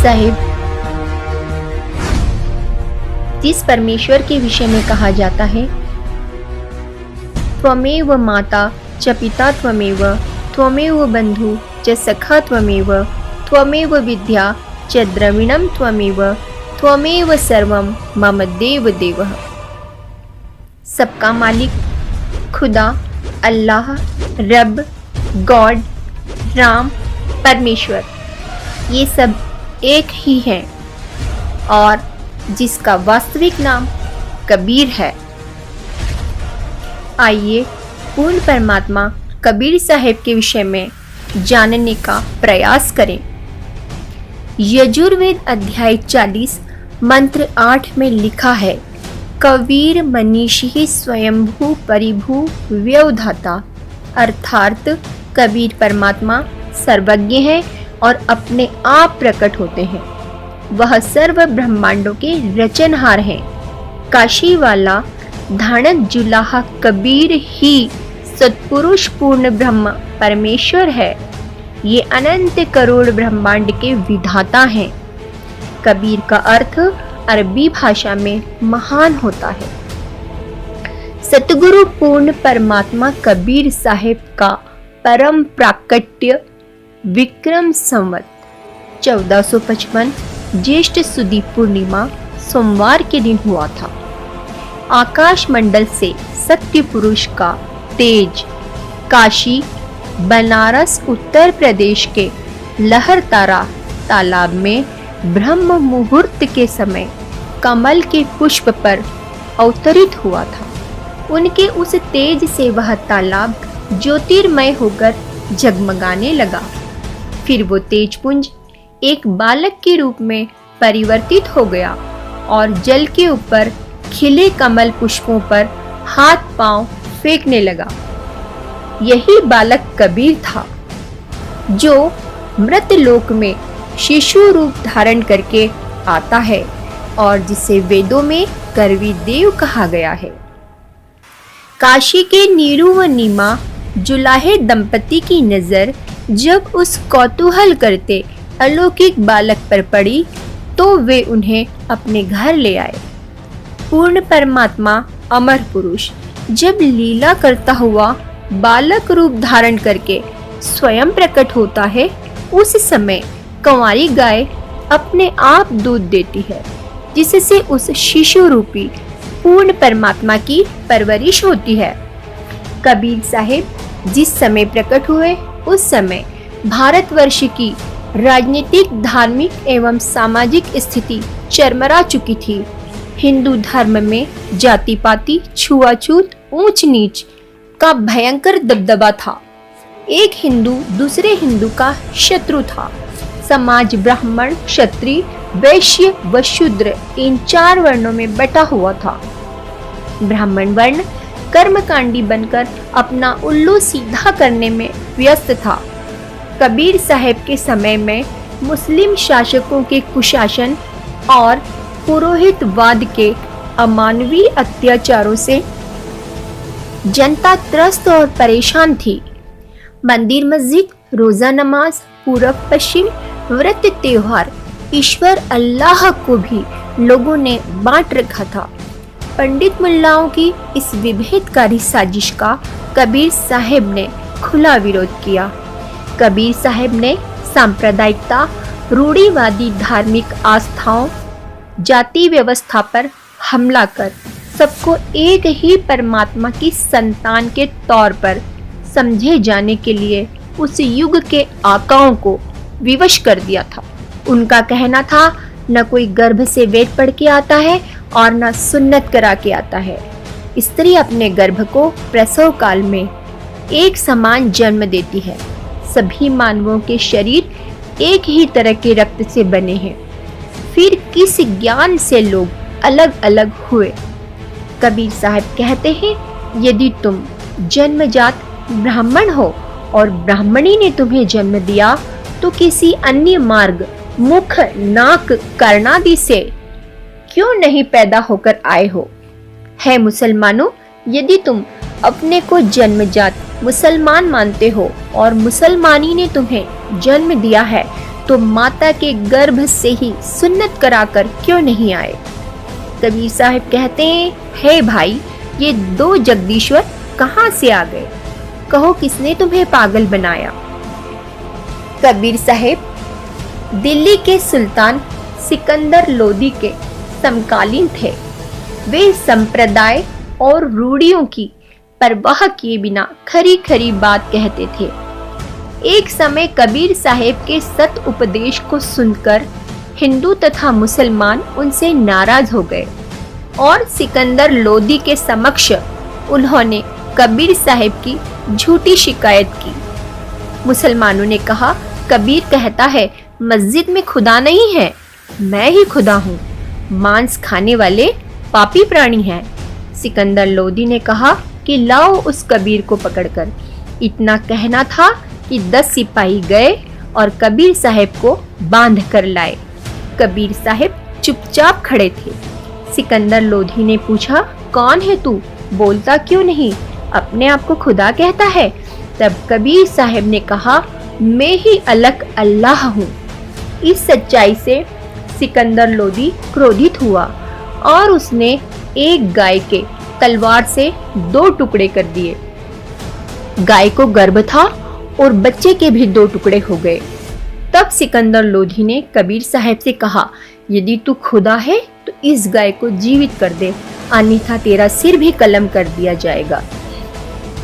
साहिब, जिस परमेश्वर के विषय में कहा जाता है, त्वमेव माता च पिता त्वमेव, त्वमेव बंधु च सखा त्वमेव, त्वमेव विद्या च द्रविणम त्वमेव, त्वमेव सर्वम मम देव देवः। सबका मालिक, खुदा, अल्लाह, रब, गॉड, राम, परमेश्वर, ये सब एक ही हैं और जिसका वास्तविक नाम कबीर है। आइए पूर्ण परमात्मा कबीर साहिब के विषय में जानने का प्रयास करें। यजुर्वेद अध्याय 40 मंत्र 8 में लिखा है, कबीर मनीषी स्वयंभू परिभू व्यवधाता, अर्थात कबीर परमात्मा सर्वज्ञ है और अपने आप प्रकट होते हैं। वह सर्व ब्रह्मांडों के रचनहार हैं। काशी वाला धानक जुलाहा कबीर ही सत्पुरुष पूर्ण ब्रह्म परमेश्वर है। ये अनंत करोड़ ब्रह्मांड के विधाता हैं। कबीर का अर्थ अरबी भाषा में महान होता है। सतगुरु पूर्ण परमात्मा कबीर साहिब का परम प्राकट्य विक्रम संवत 1455 ज्येष्ठ सुदी पूर्णिमा सोमवार के दिन हुआ था। आकाश मंडल से सत्य पुरुष का तेज काशी, बनारस, उत्तर प्रदेश के लहरतारा तालाब में ब्रह्म मुहूर्त के समय कमल के पुष्प पर अवतरित हुआ था। उनके उस तेज से वह तालाब ज्योतिर्मय होकर जगमगाने लगा। फिर वो तेजपुंज एक बालक के रूप में परिवर्तित हो गया और जल के ऊपर खिले कमल पुष्पों पर हाथ पांव फेंकने लगा। यही बालक कबीर था, जो मृत लोक में शिशु रूप धारण करके आता है और जिसे वेदों में करवी देव कहा गया है। काशी के नीरू व नीमा जुलाहे दंपति की नजर जब उस कौतूहल करते अलौकिक बालक पर पड़ी तो वे उन्हें अपने घर ले आए। पूर्ण परमात्मा अमर पुरुष जब लीला करता हुआ बालक रूप धारण करके स्वयं प्रकट होता है, उस समय कंवारी गाय अपने आप दूध देती है, जिससे उस शिशु रूपी पूर्ण परमात्मा की परवरिश होती है। कबीर साहिब जिस समय प्रकट हुए, उस समय भारतवर्ष की राजनीतिक, धार्मिक एवं सामाजिक स्थिति चरमरा चुकी थी। हिंदू धर्म में जाति पाति, छुआछूत, ऊंच नीच का भयंकर दबदबा था। एक हिंदू दूसरे हिंदू का शत्रु था। समाज ब्राह्मण, क्षत्रिय, वैश्य व शूद्र इन 4 वर्णों में बटा हुआ था। ब्राह्मण वर्ण कर्मकांडी बनकर अपना उल्लू सीधा करने में व्यस्त था। कबीर साहिब के समय में मुस्लिम शासकों के कुशासन और पुरोहितवाद के अमानवीय अत्याचारों से जनता त्रस्त और परेशान थी। मंदिर मस्जिद, रोजा नमाज, पूरब पश्चिम, व्रत त्योहार, ईश्वर अल्लाह को भी लोगों ने बांट रखा था। पंडित मुल्लाओं की इस विभेदकारी साजिश का कबीर साहिब ने खुला विरोध किया। कबीर साहिब ने सांप्रदायिकता, रूढ़िवादी धार्मिक आस्थाओं, जाति व्यवस्था पर हमला कर सबको एक ही परमात्मा की संतान के तौर पर समझे जाने के लिए उस युग के आकाओं को विवश कर दिया था। उनका कहना था, न कोई गर्भ से वेद पढ़ के आता है और न सुन्नत करा के आता है। स्त्री अपने गर्भ को प्रसव काल में एक समान जन्म देती है। सभी मानवों के शरीर एक ही तरह के रक्त से बने हैं। फिर किस ज्ञान से लोग अलग अलग हुए? कबीर साहब कहते हैं, यदि तुम जन्मजात ब्राह्मण हो और ब्राह्मणी ने तुम्हें जन्म दिया तो किसी अन्य मार्ग, मुख, नाक, कर्णादि से क्यों नहीं पैदा होकर आए हो? है मुसलमानों, यदि तुम अपने को जन्मजात मुसलमान मानते हो और मुसलमानी ने तुम्हें जन्म दिया है, तो माता के गर्भ से ही सुन्नत कराकर क्यों नहीं आए? कबीर साहब कहते हैं, हे भाई, ये दो जगदीश्वर कहाँ से आ गए? कहो किसने तुम्हें पागल बनाया? कबीर साहब दिल्ली के सुल्तान सिकंदर लोदी के समकालीन थे। वे संप्रदाय और रूढ़ियों की परवाह किए बिना खरी खरी बात कहते थे। एक समय कबीर साहब के सत उपदेश को सुनकर हिंदू तथा मुसलमान उनसे नाराज हो गए और सिकंदर लोदी के समक्ष उन्होंने कबीर साहब की झूठी शिकायत की। मुसलमानों ने कहा, कबीर कहता है मस्जिद में खुदा नहीं है, मैं ही खुदा हूँ। मांस खाने वाले पापी प्राणी हैं। सिकंदर लोदी ने कहा कि लाओ उस कबीर को पकड़कर। इतना कहना था कि 10 सिपाही गए और कबीर साहब को बांध कर लाए। कबीर साहब चुपचाप खड़े थे। सिकंदर लोधी ने पूछा, कौन है तू, बोलता क्यों नहीं, अपने आप को खुदा कहता है? तब कबीर साहब ने कहा, मैं ही अलग अल्लाह हूँ। इस सच्चाई से सिकंदर लोदी क्रोधित हुआ और उसने एक गाय के तलवार से 2 टुकड़े कर दिए। गाय को गर्भ था और बच्चे के भी 2 टुकड़े हो गए। तब सिकंदर लोधी ने कबीर साहब से कहा, यदि तू खुदा है तो इस गाय को जीवित कर दे, अन्यथा तेरा सिर भी कलम कर दिया जाएगा।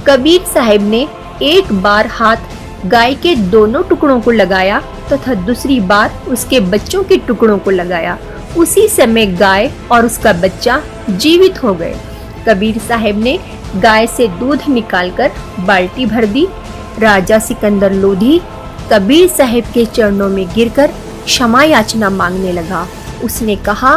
कबीर साहब ने एक बार हाथ गाय के दोनों टुकड़ों को लगाया तथा दूसरी बार उसके बच्चों के टुकड़ों को लगाया। उसी समय गाय और उसका बच्चा जीवित हो गए। कबीर साहब ने गाय से दूध निकालकर बाल्टी भर दी। राजा सिकंदर लोधी कबीर साहब के चरणों में गिरकर क्षमा याचना मांगने लगा। उसने कहा,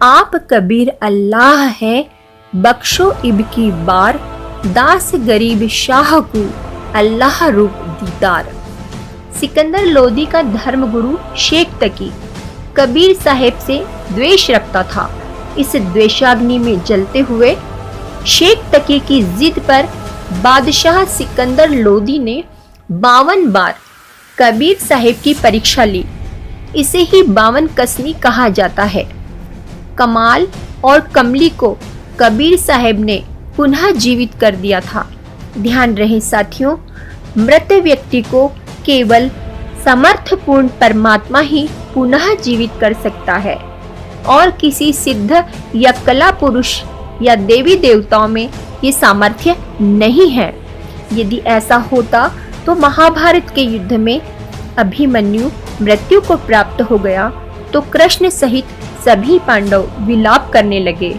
आप कबीर अल्लाह है, बख्शो इब की बार, दास गरीब शाह को अल्लाह रूप दीदार। सिकंदर लोदी का धर्मगुरु शेख तकी कबीर साहब से द्वेष रखता था। इस द्वेषाग्नि में जलते हुए शेख तकी की जिद पर बादशाह सिकंदर लोदी ने 52 बार कबीर साहब की परीक्षा ली। इसे ही 52 कसनी कहा जाता है। कमाल और कमली को कबीर साहब ने पुनः जीवित कर दिया था। ध्यान रहे साथियों, मृत व्यक्ति को केवल समर्थपूर्ण परमात्मा ही पुनः जीवित कर सकता है और किसी सिद्ध या कला पुरुष या देवी देवताओं में ये सामर्थ्य नहीं है। यदि ऐसा होता तो महाभारत के युद्ध में अभिमन्यु मृत्यु को प्राप्त हो गया तो कृष्ण सहित सभी पांडव विलाप करने लगे।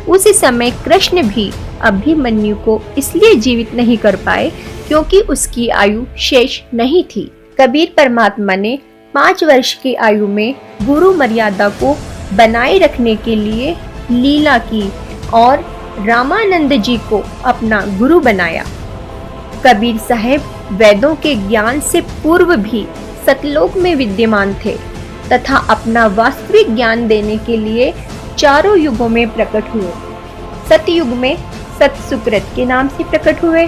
उस समय कृष्ण भी अभिमन्यु को इसलिए जीवित नहीं कर पाए क्योंकि उसकी आयु शेष नहीं थी। कबीर परमात्मा ने 5 वर्ष की आयु में गुरु मर्यादा को बनाए रखने के लिए लीला की और रामानंद जी को अपना गुरु बनाया। कबीर साहब वेदों के ज्ञान से पूर्व भी सतलोक में विद्यमान थे तथा अपना वास्तविक ज्ञान देने के लिए चारों युगों में प्रकट हुए। सतयुग में सतसुकृत के नाम से प्रकट हुए,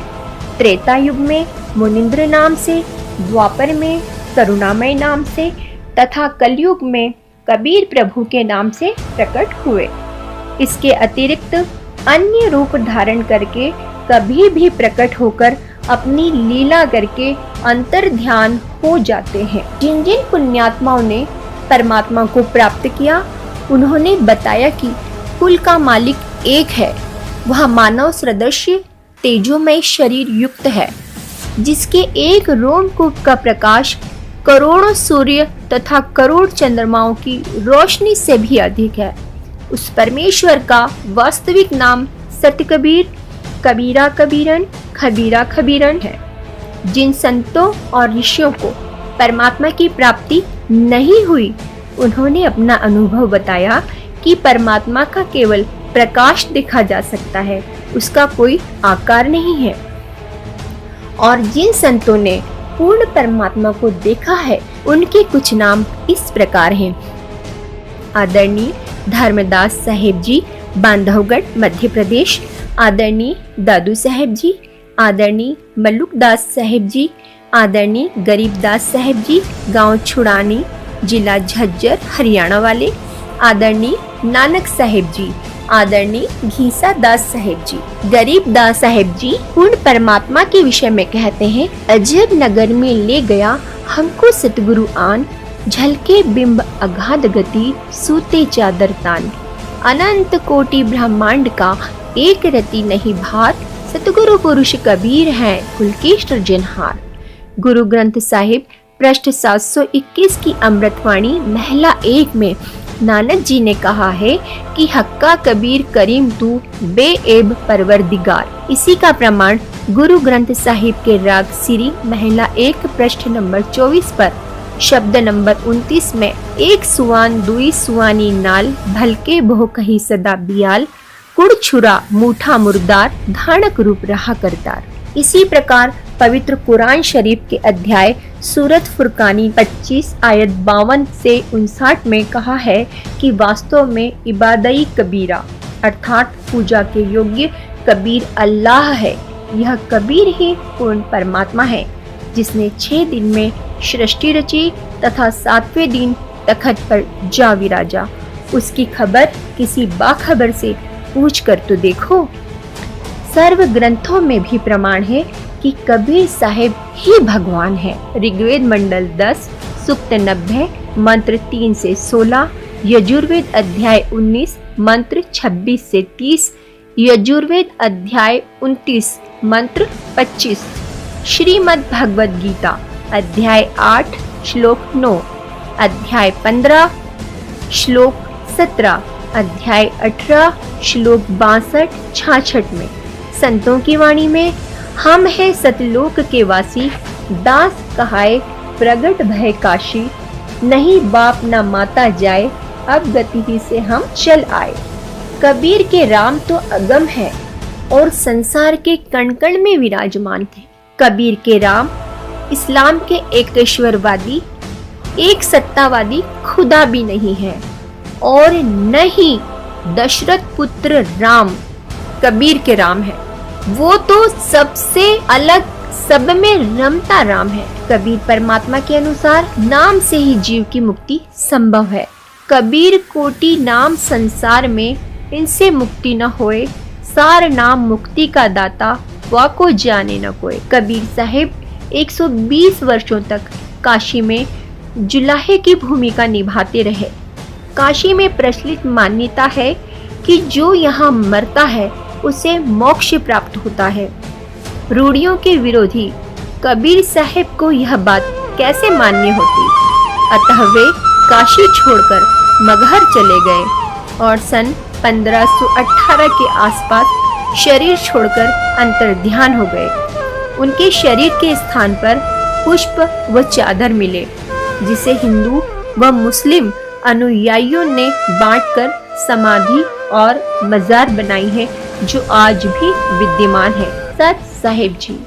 त्रेता युग में मुनिंद्र नाम से, द्वापर में करुणामय नाम से तथा कलयुग में कबीर प्रभु के नाम से प्रकट हुए। इसके अतिरिक्त अन्य रूप धारण करके कभी भी प्रकट होकर अपनी लीला करके अंतर ध्यान हो जाते हैं। जिन जिन पुण्यात्माओं ने परमात्मा को प्राप्त किया, उन्होंने बताया कि कुल का मालिक एक है। वह मानव सदृश्य तेजोमय शरीर युक्त है, जिसके एक रोमकूप का प्रकाश करोड़ों सूर्य तथा करोड़ चंद्रमाओं की रोशनी से भी अधिक है। उस परमेश्वर का वास्तविक नाम सतकबीर, कबीरा कबीरन, खबीरा खबीरन है। जिन संतों और ऋषियों को परमात्मा की प्राप्ति नहीं हुई, उन्होंने अपना अनुभव बताया कि परमात्मा का केवल प्रकाश देखा जा सकता है, उसका कोई आकार नहीं है। और जिन संतों ने पूर्ण परमात्मा को देखा है, उनके कुछ नाम इस प्रकार हैं। आदरणीय धर्मदास साहेब जी, बांधवगढ़, मध्य प्रदेश। आदरणीय दादू साहेब जी, आदरणीय मल्लुकदास साहेब जी, आदरणीय गरीबदास साहेब जी, गांव छुड़ानी, जिला झज्जर हरियाणा वाले आदरणीय नानक साहेब जी, आदरणीय घीसा दास साहेब जी, गरीब दास साहेब जी पूर्ण परमात्मा के विषय में कहते हैं, अजब नगर में ले गया हमको सतगुरु आन, झलके बिंब अगाध गति सूते चादर तान। अनंत कोटि ब्रह्मांड का एक रति नहीं भार, सतगुरु पुरुष कबीर हैं कुल के सृजनहार। गुरु ग्रंथ साहिब पृष्ठ 721 की अमृतवाणी महिला 1 में नानक जी ने कहा है कि हक्का कबीर करीम तू बेएब परवरदिगार। इसी का प्रमाण गुरु ग्रंथ साहिब के राग सिरी महिला 1 पृष्ठ नंबर 24 पर शब्द नंबर 29 में एक सुवान दुई सुवानी नाल, भलके बहु कही सदा बियाल, कुड़ छुरा मूठा मुर्दार, धानक रूप रहा करतार। इसी प्रकार पवित्र कुरान शरीफ के अध्याय सूरत फुरकानी 25 आयत 52 से 59 में कहा है कि वास्तव में इबादई कबीरा अर्थात पूजा के योग्य कबीर अल्लाह है। यह कबीर ही पूर्ण परमात्मा है जिसने 6 दिन में सृष्टि रची तथा 7वें दिन तखत पर जा विराजा। उसकी खबर किसी बाखबर से पूछ कर तो देखो। सर्व ग्रंथों में भी प्रमाण है कि कबीर साहिब ही भगवान है। ऋग्वेद मंडल 10 सूक्त 90 मंत्र 3 से 16, यजुर्वेद अध्याय 19 मंत्र 26 से 30, यजुर्वेद अध्याय 29 मंत्र 25, श्रीमद् भगवद गीता अध्याय 8 श्लोक 9, अध्याय 15 श्लोक 17, अध्याय 18 श्लोक 62-66 में। संतों की वाणी में हम है सतलोक के वासी, दास कहाए प्रगट भय काशी, नहीं बाप न माता जाए, अब गति ही से हम चल आए। कबीर के राम तो अगम है और संसार के कण कण में विराजमान थे। कबीर के राम इस्लाम के एकेश्वरवादी, एक सत्तावादी खुदा भी नहीं है और न ही दशरथ पुत्र राम कबीर के राम है। वो तो सबसे अलग, सब में रमता राम है। कबीर परमात्मा के अनुसार नाम से ही जीव की मुक्ति संभव है। कबीर कोटि नाम संसार में, इनसे मुक्ति न होए, सार नाम मुक्ति का दाता, वाको जाने न कोई। कबीर साहिब 120 वर्षों तक काशी में जुलाहे की भूमिका निभाते रहे। काशी में प्रचलित मान्यता है कि जो यहाँ मरता है उसे मोक्ष प्राप्त होता है। रूढ़ियों के विरोधी कबीर साहिब को यह बात कैसे मान्य होती, अतः वे काशी छोड़कर मगहर चले गए और सन 1518 के आसपास शरीर छोड़कर अंतर्ध्यान हो गए। उनके शरीर के स्थान पर पुष्प व चादर मिले, जिसे हिंदू व मुस्लिम अनुयायियों ने बांटकर समाधि और मजार बनाई है, जो आज भी विद्यमान है। सत साहिब जी।